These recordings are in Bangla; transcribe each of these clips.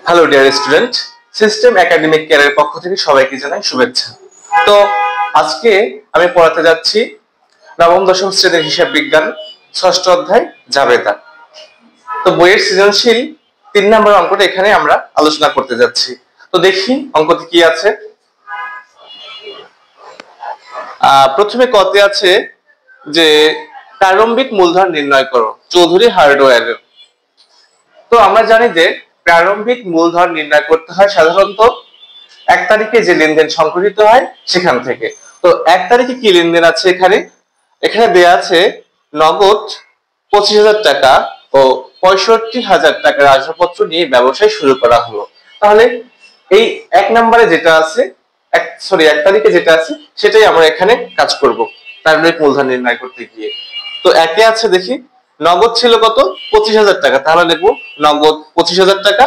Hello dear student, system academic কেয়ারের পক্ষ থেকে সবাইকে জানাই শুভেচ্ছা। তো আজকে আমি পড়াতে যাচ্ছি নবম দশম শ্রেণীর হিসাব বিজ্ঞান ৬ষ্ঠ অধ্যায় জাবেদা। তো বইয়ের সৃজনশীল ৩ নম্বর অঙ্কটা এখানে আমরা আলোচনা করতে যাচ্ছি। তো দেখি অঙ্কটি কি আছে। প্রথমে কতে আছে যে প্রারম্ভিক মূলধন নির্ণয় করো, চৌধুরী হার্ডওয়্যারের। তো আমরা জানি যে প্রারম্ভিক মূলধন নির্ণয় করতে হয় সাধারণত ১ তারিখে যে লেনদেন সংঘটিত হয় সেখান থেকে। তো ১ তারিখে কি লেনদেন আছে এখানে দেয়া আছে নগদ ২৫,০০০ টাকা ও ৬৫,০০০ টাকার আসবাবপত্র নিয়ে ব্যবসায় শুরু করা হলো। তাহলে এই ১ নম্বরে যেটা আছে ১ তারিখে যেটা আছে সেটাই আমরা এখানে কাজ করব প্রারম্ভিক মূলধন নির্ণয় করতে গিয়ে। তো একে আছে দেখি নগদ ছিল কত ২৫,০০০ টাকা, তাহলে লিখবো নগদ ২৫,০০০ টাকা।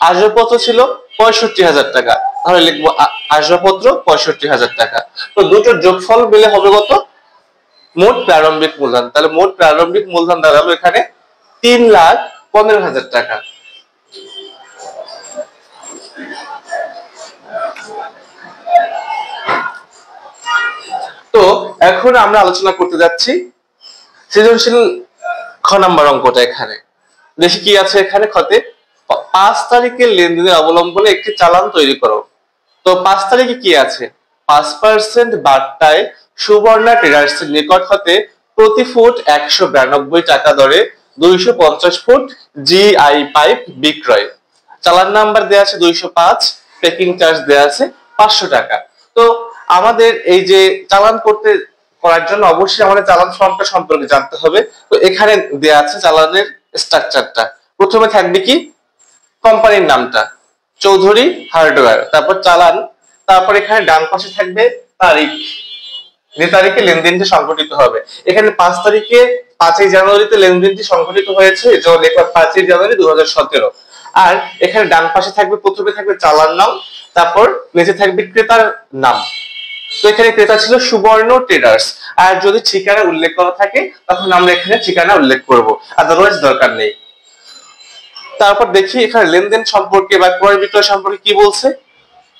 আসবাবপত্র ছিল ৬৫,০০০ টাকা, তাহলে লিখবো আসবাবপত্র ৬৫,০০০ টাকা। তো দুটোর যোগফল মিলে হবে কত মোট প্রারম্ভিক মূলধন। তাহলে মোট প্রারম্ভিক মূলধন দাঁড়ালো এখানে ৩,১৫,০০০ টাকা। তো এখন আমরা আলোচনা করতে যাচ্ছি সৃজনশীল খ নম্বর অঙ্কটা। এখানে দেখি কি আছে। এখানে খতে ৫ তারিখের লেনদেনের অবলম্বনে একটি চালান তৈরি করো। তো ৫ তারিখে কি আছে ৫% বার্তায় সুবর্ণা ট্রেডার্সের নিকট হতে প্রতি ফুট ১৯২ টাকা দরে ২৫০ ফুট জিআই পাইপ বিক্রয়। চালান নাম্বার দেয়া আছে ২০৫, প্যাকিং চার্জ দেয়া আছে ৫০০ টাকা। তো আমাদের এই যে চালান করার জন্য অবশ্যই আমাদের চালান ফর্মটা সম্পর্কে জানতে হবে। তো এখানে দেয়া আছে চালানের স্ট্রাকচারটা। প্রথমে থাকবে কি কোম্পানির নামটা চৌধুরী হার্ডওয়্যার, তারপর চালান, তারপর এখানে ডান পাশে থাকবে তারিখ, যে তারিখে লেনদেনটি সংঘটিত হবে। এখানে ৫ তারিখে ৫ই জানুয়ারিতে লেনদেনটি সংঘটিত হয়েছে, এটা লেখা ৫ই জানুয়ারি ২০১৭। আর এখানে ডান পাশে থাকবে প্রথমে থাকবে চালান নাম, তারপর নিচে থাকবে ক্রেতার নাম। তো এখানে ক্রেতা ছিল সুবর্ণ ট্রেডার্স। আর যদি ঠিকানা উল্লেখ করা থাকে তখন আমরা এখানে ঠিকানা উল্লেখ করব, আদারওয়াইজ দরকার নেই। তারপর দেখি এখানে লেনদেন সম্পর্কে বা ক্রয় বিক্রয় সম্পর্কে কি বলছে।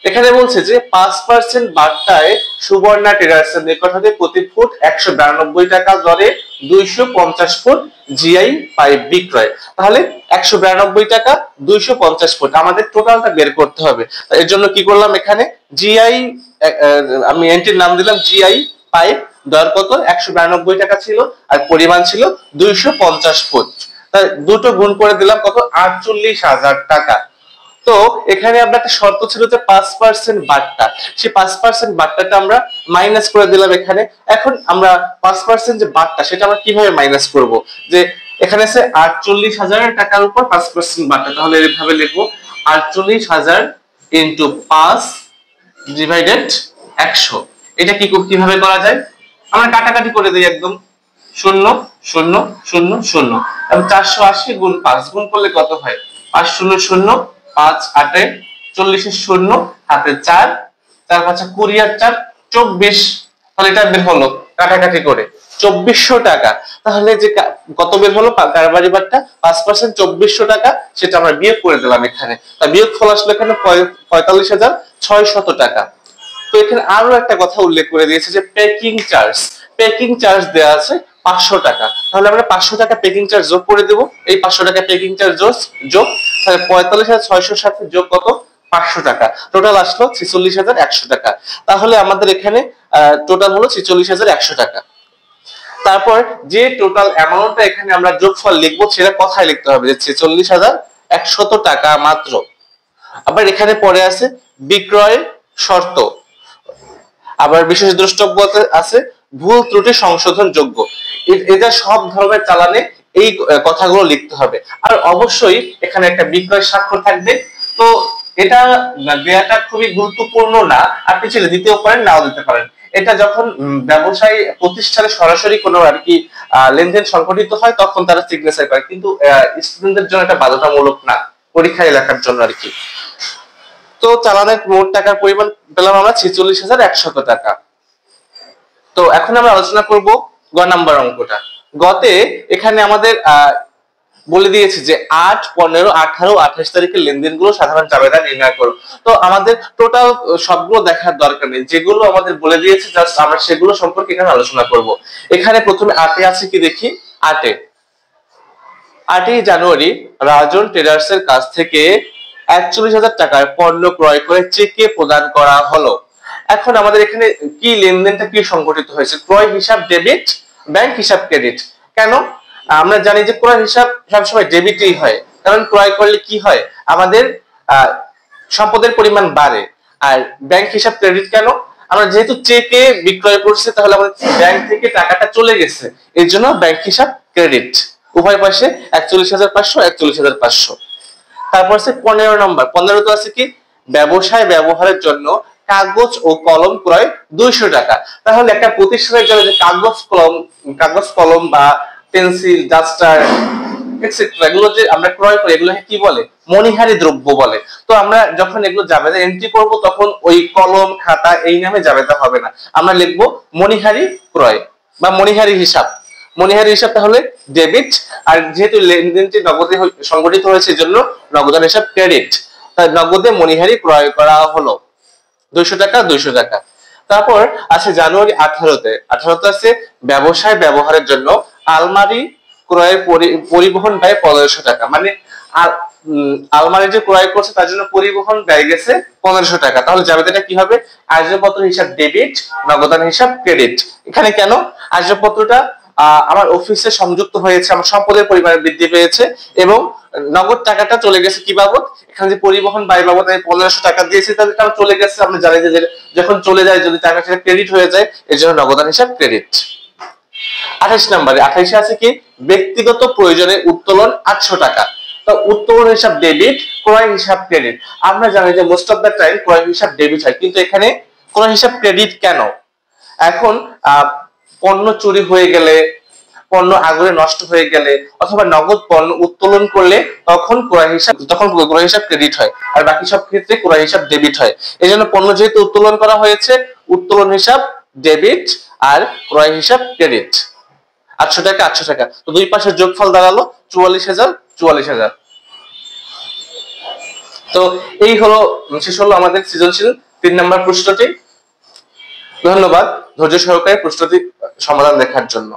এখানে বলছে যে ৫% বার্তায় সুবর্ণা ট্রেডার্সের নিকট হতে প্রতি ফুট ১৯২ টাকা দরে ২৫০ ফুট জিআই পাইপ বিক্রয়। তাহলে ১৯২ টাকা ২৫০ ফুট আমাদের টোটালটা বের করতে হবে। এর জন্য কি করলাম এখানে জিআই, আমি এন্ট্রির নাম দিলাম জিআই পাইপ, দর কত ১৯২ টাকা ছিল আর পরিমাণ ছিল ২৫০ ফুট। দুটো গুণ করে দিলাম কত ৪৮,০০০ টাকা। তো এখানে আমরা একটা শর্ত ছিল যে ৫% বার্তা, সেই ৫% বার্তাটা আমরা মাইনাস করে দিলাম এখানে। এখন আমরা ৫% যে বার্তা সেটা আমরা কিভাবে মাইনাস করব, যে এখানে আছে ৪৮,০০০ টাকার উপর ৫% বার্তা, তাহলে এইভাবে লিখবো ৪৮,০০০ ইনটু ৫ ডিভাইডেড ১০০। এটা কিভাবে করা যায়, আমরা কাটাকাটি করে দিই একদম ০ ০ ০ ০ এবং ৪৮০ গুণ ৫ গুণ করলে কত হয় ৫ ০ ০ ৫ ৮ ৪০ শূন্য হাতে ৪ ৪ ৫ ২০ আর ৪ ২৪। তাহলে এটা বের হলো কাটাকাটি করে ২৪০০ টাকা। তাহলে যে কত বের হলো কারবারি বারটা ৫% ২৪০০ টাকা, সেটা আমরা বিয়োগ করে দিলাম এখানে। তা বিয়োগ ফল আসলো এখানে ৪৫,৬০০ টাকা। তো এখানে আরো একটা কথা উল্লেখ করে দিয়েছে যে প্যাকিং চার্জ দেওয়া আছে ৫০০ টাকা। তাহলে আমরা ৫০০ টাকা প্যাকিং চার্জ যোগ করে দেব। এই ৫০০ টাকা প্যাকিং চার্জ যোগ, তাহলে ৪৫,৬০০ সাথে যোগ কত ৫০০ টাকা, টোটাল আসলো ৪৬,১০০ টাকা। তাহলে আমাদের এখানে টোটাল হলো ৪৬,১০০ টাকা। তারপর যে টোটাল অ্যামাউন্টটা এখানে আমরা যোগফল লিখবো সেটা কথায় লিখতে হবে যে ৪৬,১০০ টাকা মাত্র। আবার এখানে পরে আছে বিক্রয় শর্ত, আবার বিশেষ দ্রষ্টব্য আছে ভুল ত্রুটি সংশোধন যোগ্য। এটা সব ধরনের চালানে এই কথাগুলো লিখতে হবে। আর অবশ্যই এখানে একটা বিক্রয় স্বাক্ষর থাকবে। তো এটা দেয়াটা খুবই গুরুত্বপূর্ণ না, আপনি চাইলে দিতেও পারেন নাও দিতে পারেন। এটা যখন ব্যবসায়ী প্রতিষ্ঠানে সরাসরি কোনো আর কি লেনদেন সংঘটিত হয় তখন তারা সিগনেচার করে, কিন্তু স্টুডেন্টদের জন্য এটা বাধ্যতামূলক না, পরীক্ষায় লেখার জন্য আর কি। তো চালানের মোট টাকার পরিমাণ পেলাম আমরা ৪৬,১০০ টাকা। তো এখন আমরা আলোচনা করব গ নাম্বার অঙ্কটা। গতে এখানে আমাদের বলে দিয়েছে যে 8, 15, 18, 28 তারিখের লেনদেনগুলো সাধারণ জাবেদা নির্ণয় করো। তো আমাদের টোটাল সবগুলো দেখার দরকার নেই, যেগুলো আমাদের বলে দিয়েছে জাস্ট আমরা সেগুলো সম্পর্কে এখানে আলোচনা করব। এখানে প্রথমে 8 আছে কি দেখি। 8ই জানুয়ারি রাজন ট্রেডার্স এর কাছ থেকে 41,000 টাকার পণ্য ক্রয় করে চেকে প্রদান করা হলো। এখন আমাদের এখানে কি লেনদেনটা কি সংঘটিত হয়েছে? ক্রয় হিসাব ডেবিট, ব্যাংক হিসাব ক্রেডিট। কেন? আমরা জানি যে ক্রয় হিসাব সবসময় ডেবিটই হয়, কারণ ক্রয় করলে কি হয়, আমাদের সম্পদের পরিমাণ বাড়ে। আর ব্যাংক হিসাব ক্রেডিট কেন? আমরা যেহেতু চেকে বিক্রয় করছি, তাহলে আমাদের ব্যাংক থেকে টাকাটা চলে গেছে, এর জন্য ব্যাংক হিসাব ক্রেডিট। উভয় পাশে 41,500, 41,500। তারপর আছে 15 নম্বর। 15 তো আছে কি, ব্যবসায় ব্যবহারের জন্য কাগজ ও কলম ক্রয় 200 টাকা। তাহলে একটা প্রতিষ্ঠানের জন্য যে কাগজ কলম বা পেন্সিল, ডাস্টার এটসেট্রা এগুলো যে আমরা ক্রয় করি, এগুলোকে কি বলে? মনিহারি দ্রব্য বলে। তো আমরা যখন এগুলো জাবেদা এন্ট্রি করব, তখন ওই কলম খাতা এই নামে জাবেদা হবে না, আমরা লিখবো মনিহারি ক্রয় বা মনিহারি হিসাব। মনিহারি হিসাব তাহলে ডেবিট, আর যেহেতু লেনদেনটি নগদে সংগঠিত হয়েছে, এজন্য নগদান হিসাব ক্রেডিট। তাই নগদে মনিহারি ক্রয় করা হলো 200 টাকা, 200 টাকা। তারপর আছে জানুয়ারি 18তে আছে ব্যবসায় ব্যবহারের জন্য আলমারি ক্রয়ের পরিবহন ব্যয় 1500 টাকা। মানে আলমারি যে ক্রয় করছে তার জন্য পরিবহন ব্যয় গেছে 1500 টাকা। তাহলে জাবেদাটা কি হবে? আসবাবপত্র হিসাব ডেবিট, নগদান হিসাব ক্রেডিট। এখানে কেন? আসবাবপত্রটা আমার অফিসে সংযুক্ত হয়েছে, আমার সম্পদের পরিমাণ বৃদ্ধি পেয়েছে, এবং নগদ টাকাটা চলে গেছে কি বাবদ? এখানে যে পরিবহন ব্যয় বাবদ আমি 1500 টাকা দিয়েছি, তাহলে টাকা চলে গেছে। আমরা জানি যে যখন চলে যায়, যদি টাকা সেটা ক্রেডিট হয়ে যায়, এর জন্য নগদান হিসাব ক্রেডিট। 28 নম্বরে 28 আছে কি, ব্যক্তিগত প্রয়োজনে উত্তোলন 800 টাকা। তো উত্তোলন হিসাব ডেবিট, ক্রয় হিসাব ক্রেডিট। আমরা জানি যে মোস্ট অফ দ্য টাইম ক্রয় হিসাব ডেবিট হয়, কিন্তু এখানে ক্রয় হিসাব ক্রেডিট কেন? এখন পণ্য চুরি হয়ে গেলে, পণ্য আগুনে নষ্ট হয়ে গেলে, অথবা নগদ পণ্য উত্তোলন করলে তখন ক্রয় হিসাব ক্রেডিট হয়, আর বাকি সব ক্ষেত্রে ক্রয় হিসাব ডেবিট হয়। এই জন্য পণ্য যেহেতু উত্তোলন করা হয়েছে, উত্তোলন হিসাব ডেবিট আর ক্রয় হিসাব ক্রেডিট। 800 টাকা, 800 টাকা। তো দুই পাশের যোগফল দাঁড়ালো 44,000, 44,000। তো এই হলো, শেষ হলো আমাদের সৃজনশীল 3 নম্বর প্রশ্নটি। ধন্যবাদ ধৈর্য সহকারে প্রশ্নটি সমাধান দেখার জন্য।